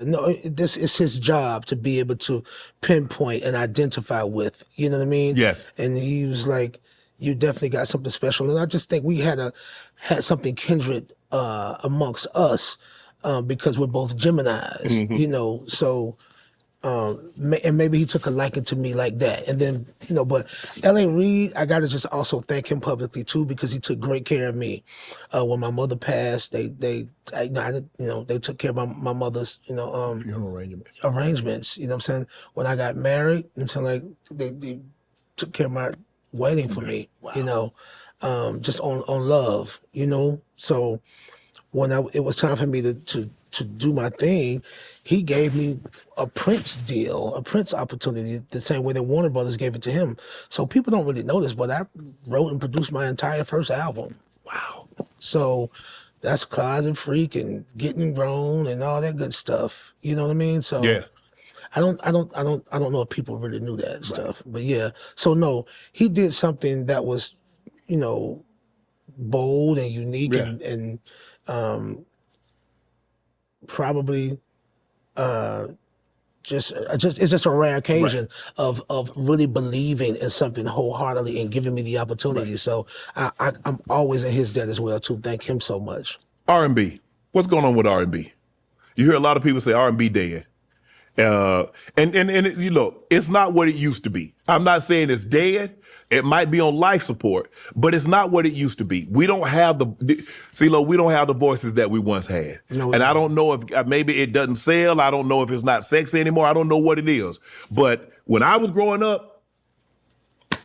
No, this is his job to be able to pinpoint and identify with. You know what I mean? Yes. And he was like, "You definitely got something special." And I just think we had something kindred amongst us because we're both Geminis. You know, so. And maybe he took a liking to me like that. And then, but L.A. Reid, I got to just also thank him publicly too, because he took great care of me. When my mother passed, they took care of my mother's, Funeral arrangements. You know what I'm saying? When I got married, you know what I'm saying, like they took care of my wedding for me, Wow. just on love, So when it was time for me to do my thing, he gave me a Prince deal, a Prince opportunity, the same way that Warner Brothers gave it to him. So people don't really know this, but I wrote and produced my entire first album. Wow. So that's Closet Freak and Getting Grown and all that good stuff. You know what I mean? So Yeah. I don't know if people really knew that stuff. But yeah. So no, he did something that was, bold and unique and probably it's just a rare occasion of really believing in something wholeheartedly and giving me the opportunity. So I'm always in his debt as well too. Thank him so much. R&B. What's going on with R&B? You hear a lot of people say R&B dead. And you look, it's not what it used to be. I'm not saying it's dead. It might be on life support, but it's not what it used to be. We don't have we don't have the voices that we once had. No, and I don't know if maybe it doesn't sell. I don't know if it's not sexy anymore. I don't know what it is. But when I was growing up,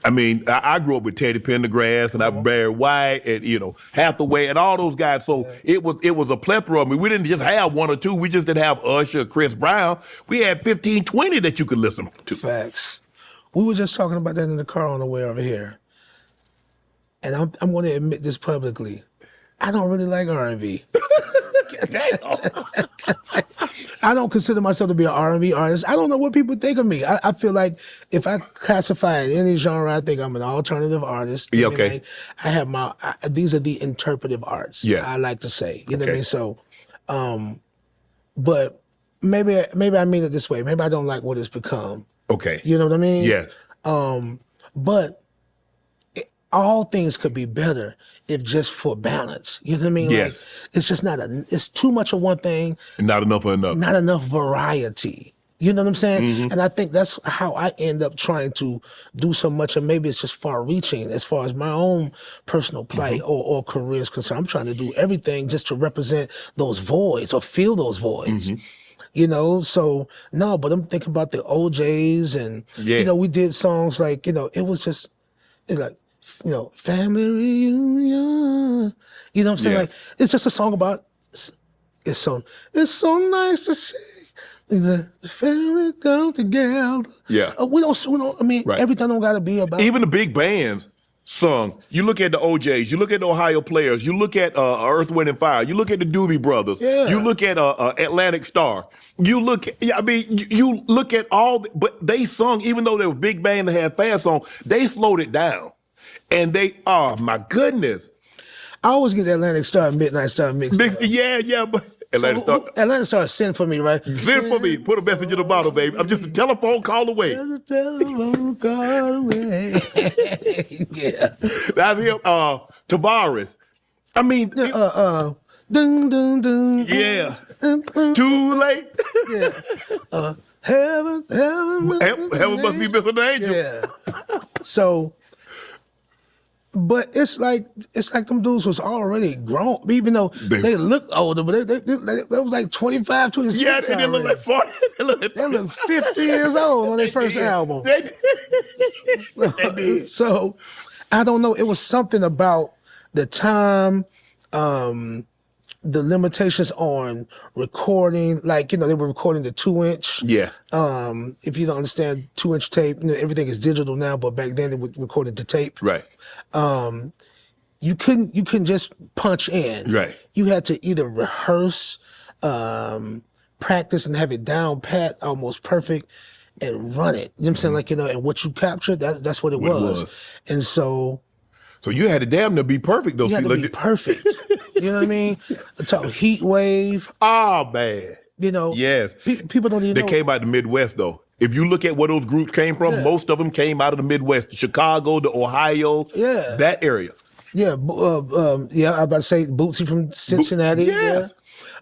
I mean, I grew up with Teddy Pendergrass and Barry White and, Hathaway and all those guys. So it was a plethora. I mean, we didn't just have one or two. We just didn't have Usher, Chris Brown. We had 15, 20 that you could listen to. Facts. We were just talking about that in the car on the way over here. And I'm going to admit this publicly. I don't really like R&B. I don't consider myself to be an R&B artist. I don't know what people think of me. I feel like if I classify in any genre, I think I'm an alternative artist. Yeah, okay. I have these are the interpretive arts. Yeah. I like to say. You know what I mean? So, but maybe I mean it this way. Maybe I don't like what it's become. Okay. You know what I mean? Yes. But all things could be better if just for balance. You know what I mean? Yes. Like, it's just it's too much of one thing. Not enough of another. Not enough variety. You know what I'm saying? Mm-hmm. And I think that's how I end up trying to do so much, and maybe it's just far reaching as far as my own personal plight or career is concerned. I'm trying to do everything just to represent those voids or fill those voids. So no, but I'm thinking about the OJs and, we did songs like, it was just like, family reunion. You know what I'm saying? Yes. Like, it's just a song about, it's so nice to see the family come together. Yeah. We don't, I mean, everything don't gotta be about. Even the big bands sung. You look at the OJs, you look at the Ohio Players, you look at Earth, Wind and Fire, you look at the Doobie Brothers, you look at Atlantic Star, you look at but they sung, even though they were big band and had fast songs, they slowed it down. And oh my goodness. I always get the Atlantic Star and Midnight Star mixed up. Yeah, but Atlantic Star, send for me, right? Send for me. Put a message in the bottle, baby. I'm just a telephone call away. Just a telephone call away. Yeah. That's him. Tavares. I mean, dun dun dun. Yeah. Too late. Yeah. Heaven must be missing an angel. Yeah. So. But it's like them dudes was already grown, even though they look older, but they was like 25, 26. Yeah, they didn't look like 40. They look 50 years old on their first album. So I don't know. It was something about the time, the limitations on recording, like, they were recording the 2-inch. Yeah. If you don't understand 2-inch tape, everything is digital now, but back then they would record it to tape. Right. You couldn't just punch in. Right. You had to either rehearse, practice and have it down pat, almost perfect, and run it. You know what I'm saying? Like, and what you captured, that's what it was. And so you had to damn near be perfect though. You had to be perfect. You know what I mean? Heat Wave. Oh man. You know, Yes. people don't even They know. came out of the Midwest, though. If you look at where those groups came from, most of them came out of the Midwest, the Chicago, the Ohio, that area. Yeah, yeah. I about to say Bootsy from Cincinnati. Yes.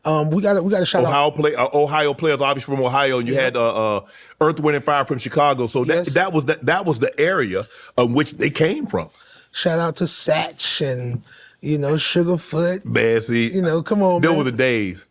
Yeah. We got to shout out Ohio players, obviously from Ohio, and you had Earth, Wind, and Fire from Chicago. So that was the area of which they came from. Shout out to Satch and Sugarfoot. Man, see, come on, there man. were the days.